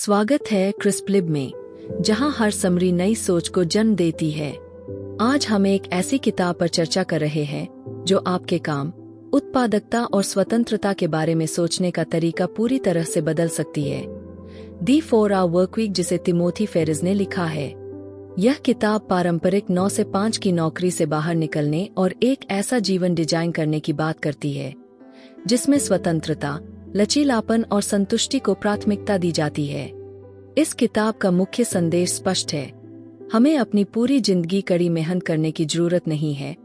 स्वागत है क्रिस्पलिब में, जहां हर समरी नई सोच को जन्म देती है। आज हम एक ऐसी किताब पर चर्चा कर रहे हैं जो आपके काम, उत्पादकता और स्वतंत्रता के बारे में सोचने का तरीका पूरी तरह से बदल सकती है। दी 4 Hour Workweek, जिसे तिमोथी फेरिस ने लिखा है। यह किताब पारंपरिक 9 से 5 की नौकरी से बाहर निकलने और एक ऐसा जीवन डिजाइन करने की बात करती है जिसमें स्वतंत्रता, लचीलापन और संतुष्टि को प्राथमिकता दी जाती है। इस किताब का मुख्य संदेश स्पष्ट है। हमें अपनी पूरी जिंदगी कड़ी मेहनत करने की जरूरत नहीं है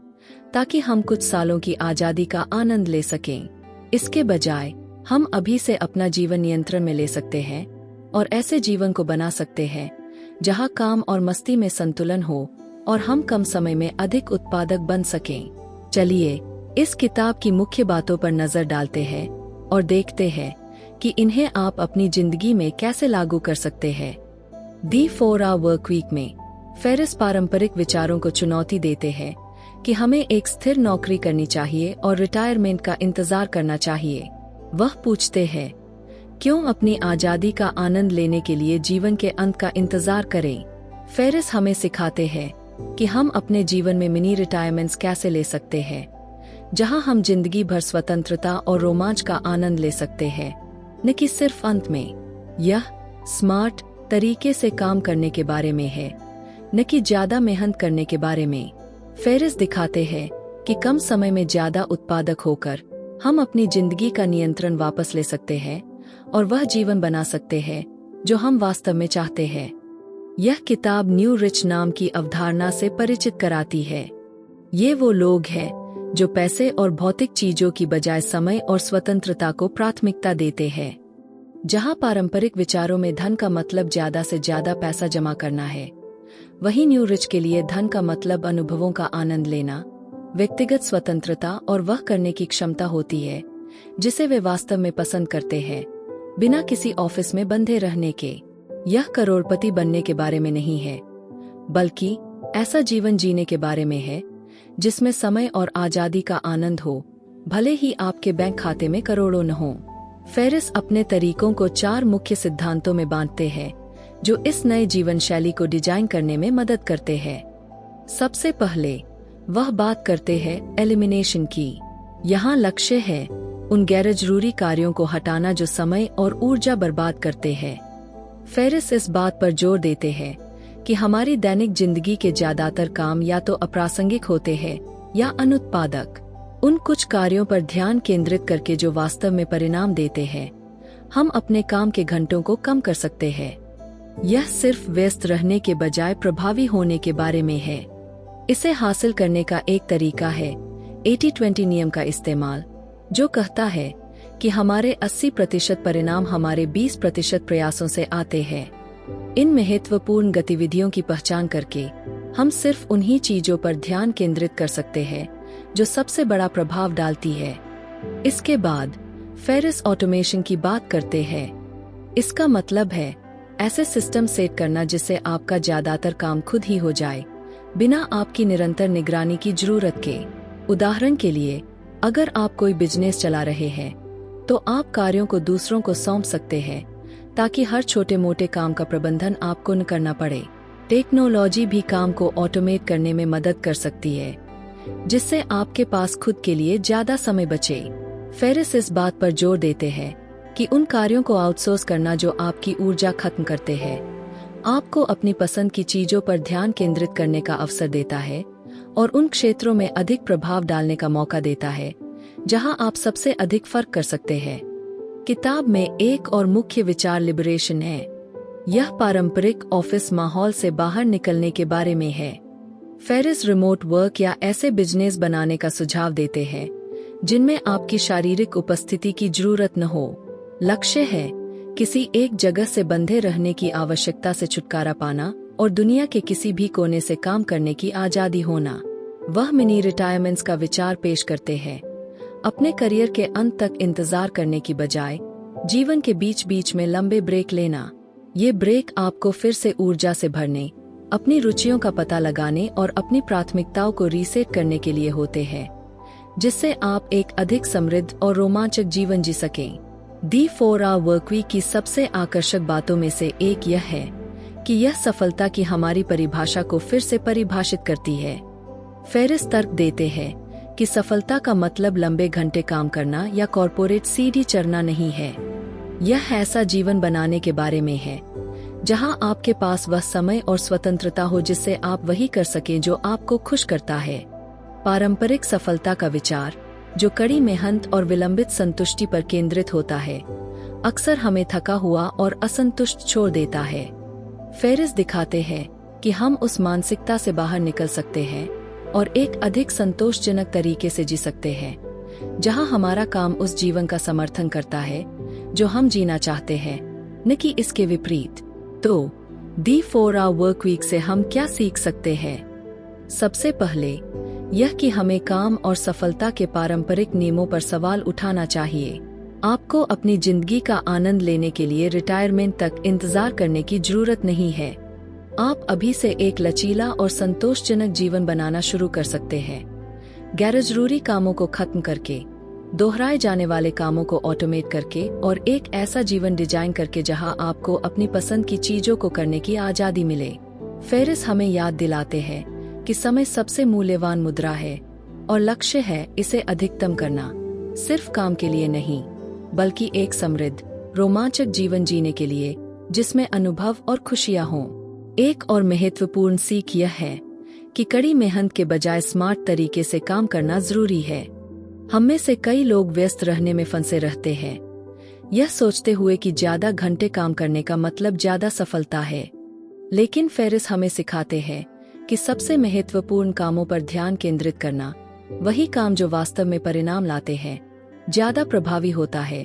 ताकि हम कुछ सालों की आजादी का आनंद ले सकें। इसके बजाय हम अभी से अपना जीवन नियंत्रण में ले सकते हैं और ऐसे जीवन को बना सकते हैं जहां काम और मस्ती में संतुलन हो और हम कम समय में अधिक उत्पादक बन सकें। चलिए इस किताब की मुख्य बातों पर नजर डालते हैं और देखते हैं कि इन्हें आप अपनी जिंदगी में कैसे लागू कर सकते हैं। दी 4 Hour Workweek में फेरिस पारंपरिक विचारों को चुनौती देते हैं कि हमें एक स्थिर नौकरी करनी चाहिए और रिटायरमेंट का इंतजार करना चाहिए। वह पूछते हैं, क्यों अपनी आजादी का आनंद लेने के लिए जीवन के अंत का इंतजार करें? फेरिस हमें सिखाते हैं कि हम अपने जीवन में मिनी रिटायरमेंट्स कैसे ले सकते हैं, जहां हम जिंदगी भर स्वतंत्रता और रोमांच का आनंद ले सकते हैं, न कि सिर्फ अंत में। यह स्मार्ट तरीके से काम करने के बारे में है, न कि ज्यादा मेहनत करने के बारे में। फेरिस दिखाते हैं कि कम समय में ज्यादा उत्पादक होकर हम अपनी जिंदगी का नियंत्रण वापस ले सकते हैं और वह जीवन बना सकते हैं जो हम वास्तव में चाहते हैं। यह किताब न्यू रिच नाम की अवधारणा से परिचित कराती है। ये वो लोग हैं जो पैसे और भौतिक चीजों की बजाय समय और स्वतंत्रता को प्राथमिकता देते हैं। जहां पारंपरिक विचारों में धन का मतलब ज्यादा से ज्यादा पैसा जमा करना है, वहीं न्यू रिच के लिए धन का मतलब अनुभवों का आनंद लेना, व्यक्तिगत स्वतंत्रता और वह करने की क्षमता होती है जिसे वे वास्तव में पसंद करते हैं, बिना किसी ऑफिस में बंधे रहने के। यह करोड़पति बनने के बारे में नहीं है, बल्कि ऐसा जीवन जीने के बारे में है जिसमें समय और आजादी का आनंद हो, भले ही आपके बैंक खाते में करोड़ों न हो। फेरिस अपने तरीकों को 4 मुख्य सिद्धांतों में बांटते हैं जो इस नए जीवन शैली को डिजाइन करने में मदद करते हैं। सबसे पहले वह बात करते हैं एलिमिनेशन की। यहाँ लक्ष्य है उन गैर जरूरी कार्यों को हटाना जो समय और ऊर्जा बर्बाद करते हैं। फेरिस इस बात पर जोर देते हैं कि हमारी दैनिक जिंदगी के ज्यादातर काम या तो अप्रासंगिक होते हैं या अनुत्पादक। उन कुछ कार्यों पर ध्यान केंद्रित करके जो वास्तव में परिणाम देते हैं, हम अपने काम के घंटों को कम कर सकते हैं। यह सिर्फ व्यस्त रहने के बजाय प्रभावी होने के बारे में है। इसे हासिल करने का एक तरीका है 80-20 नियम का इस्तेमाल, जो कहता है कि हमारे 80% परिणाम हमारे 20% प्रयासों से आते हैं। इन महत्वपूर्ण गतिविधियों की पहचान करके हम सिर्फ उन्हीं चीजों पर ध्यान केंद्रित कर सकते हैं जो सबसे बड़ा प्रभाव डालती है। इसके बाद फेरिस ऑटोमेशन की बात करते हैं। इसका मतलब है ऐसे सिस्टम सेट करना जिससे आपका ज्यादातर काम खुद ही हो जाए, बिना आपकी निरंतर निगरानी की जरूरत के। उदाहरण के लिए, अगर आप कोई बिजनेस चला रहे हैं तो आप कार्यों को दूसरों को सौंप सकते हैं ताकि हर छोटे मोटे काम का प्रबंधन आपको न करना पड़े। टेक्नोलॉजी भी काम को ऑटोमेट करने में मदद कर सकती है, जिससे आपके पास खुद के लिए ज्यादा समय बचे। फेरिस इस बात पर जोर देते हैं कि उन कार्यों को आउटसोर्स करना जो आपकी ऊर्जा खत्म करते हैं, आपको अपनी पसंद की चीजों पर ध्यान केंद्रित करने का अवसर देता है और उन क्षेत्रों में अधिक प्रभाव डालने का मौका देता है जहां आप सबसे अधिक फर्क कर सकते हैं। किताब में एक और मुख्य विचार लिबरेशन है। यह पारंपरिक ऑफिस माहौल से बाहर निकलने के बारे में है। फेरिस रिमोट वर्क या ऐसे बिजनेस बनाने का सुझाव देते हैं जिनमें आपकी शारीरिक उपस्थिति की जरूरत न हो। लक्ष्य है किसी एक जगह से बंधे रहने की आवश्यकता से छुटकारा पाना और दुनिया के किसी भी कोने से काम करने की आजादी होना। वह मिनी रिटायरमेंट्स का विचार पेश करते हैं। अपने करियर के अंत तक इंतजार करने की बजाय जीवन के बीच बीच में लंबे ब्रेक लेना। ये ब्रेक आपको फिर से ऊर्जा से भरने, अपनी रुचियों का पता लगाने और अपनी प्राथमिकताओं को रीसेट करने के लिए होते हैं, जिससे आप एक अधिक समृद्ध और रोमांचक जीवन जी सकें। दी 4 आवर वर्कवीक की सबसे आकर्षक बातों में से एक यह है कि यह सफलता की हमारी परिभाषा को फिर से परिभाषित करती है। फेरिस तर्क देते हैं कि सफलता का मतलब लंबे घंटे काम करना या कॉर्पोरेट सीढ़ी चढ़ना नहीं है। यह ऐसा जीवन बनाने के बारे में है जहां आपके पास वह समय और स्वतंत्रता हो जिससे आप वही कर सकें जो आपको खुश करता है। पारंपरिक सफलता का विचार, जो कड़ी मेहनत और विलंबित संतुष्टि पर केंद्रित होता है, अक्सर हमें थका हुआ और असंतुष्ट छोड़ देता है। फेरिस दिखाते हैं कि हम उस मानसिकता से बाहर निकल सकते हैं और एक अधिक संतोषजनक तरीके से जी सकते हैं, जहां हमारा काम उस जीवन का समर्थन करता है जो हम जीना चाहते हैं, न कि इसके विपरीत। तो दी 4 आवर वर्कवीक से हम क्या सीख सकते हैं? सबसे पहले यह कि हमें काम और सफलता के पारंपरिक नियमों पर सवाल उठाना चाहिए। आपको अपनी जिंदगी का आनंद लेने के लिए रिटायरमेंट तक इंतजार करने की जरूरत नहीं है। आप अभी से एक लचीला और संतोषजनक जीवन बनाना शुरू कर सकते हैं। गैरजरूरी कामों को खत्म करके, दोहराए जाने वाले कामों को ऑटोमेट करके और एक ऐसा जीवन डिजाइन करके जहां आपको अपनी पसंद की चीजों को करने की आजादी मिले। फेरिस हमें याद दिलाते हैं कि समय सबसे मूल्यवान मुद्रा है और लक्ष्य है इसे अधिकतम करना, सिर्फ काम के लिए नहीं, बल्कि एक समृद्ध, रोमांचक जीवन जीने के लिए जिसमें अनुभव और खुशियां हों। एक और महत्वपूर्ण सीख यह है कि कड़ी मेहनत के बजाय स्मार्ट तरीके से काम करना जरूरी है। हम में से कई लोग व्यस्त रहने में फंसे रहते हैं, यह सोचते हुए कि ज्यादा घंटे काम करने का मतलब ज्यादा सफलता है। लेकिन फेरिस हमें सिखाते हैं कि सबसे महत्वपूर्ण कामों पर ध्यान केंद्रित करना, वही काम जो वास्तव में परिणाम लाते हैं, ज्यादा प्रभावी होता है,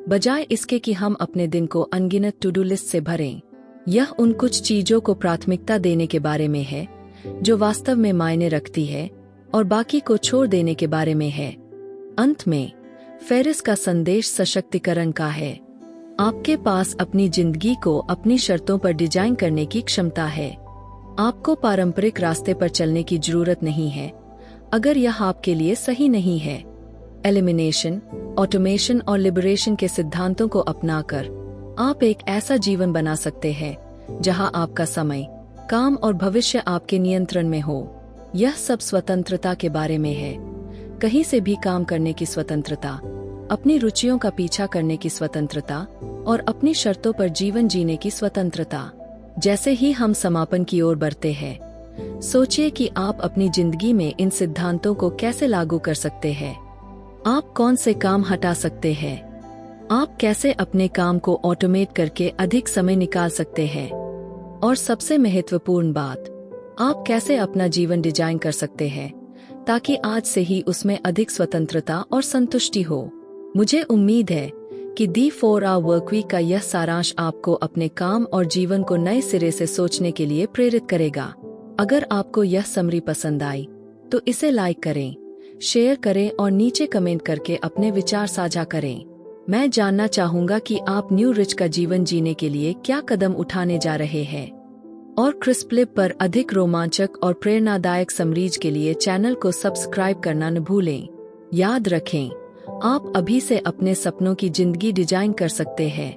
बजाय इसके कि हम अपने दिन को अनगिनत टू डू लिस्ट से भरें। यह उन कुछ चीजों को प्राथमिकता देने के बारे में है जो वास्तव में मायने रखती है और बाकी को छोड़ देने के बारे में है। अंत में फेरिस का संदेश सशक्तिकरण का है। आपके पास अपनी जिंदगी को अपनी शर्तों पर डिजाइन करने की क्षमता है। आपको पारंपरिक रास्ते पर चलने की जरूरत नहीं है अगर यह आपके लिए सही नहीं है। एलिमिनेशन, ऑटोमेशन और लिबरेशन के सिद्धांतों को अपनाकर आप एक ऐसा जीवन बना सकते हैं जहां आपका समय, काम और भविष्य आपके नियंत्रण में हो। यह सब स्वतंत्रता के बारे में है। कहीं से भी काम करने की स्वतंत्रता, अपनी रुचियों का पीछा करने की स्वतंत्रता और अपनी शर्तों पर जीवन जीने की स्वतंत्रता। जैसे ही हम समापन की ओर बढ़ते हैं, सोचिए कि आप अपनी जिंदगी में इन सिद्धांतों को कैसे लागू कर सकते हैं। आप कौन से काम हटा सकते हैं? आप कैसे अपने काम को ऑटोमेट करके अधिक समय निकाल सकते हैं? और सबसे महत्वपूर्ण बात, आप कैसे अपना जीवन डिजाइन कर सकते हैं ताकि आज से ही उसमें अधिक स्वतंत्रता और संतुष्टि हो। मुझे उम्मीद है कि दी 4 आवर वर्कवीक का यह सारांश आपको अपने काम और जीवन को नए सिरे से सोचने के लिए प्रेरित करेगा। अगर आपको यह समरी पसंद आई तो इसे लाइक करें, शेयर करें और नीचे कमेंट करके अपने विचार साझा करें। मैं जानना चाहूंगा कि आप न्यू रिच का जीवन जीने के लिए क्या कदम उठाने जा रहे हैं। और क्रिस्प्लिप पर अधिक रोमांचक और प्रेरणादायक समरीज के लिए चैनल को सब्सक्राइब करना न भूलें। याद रखें, आप अभी से अपने सपनों की जिंदगी डिजाइन कर सकते हैं।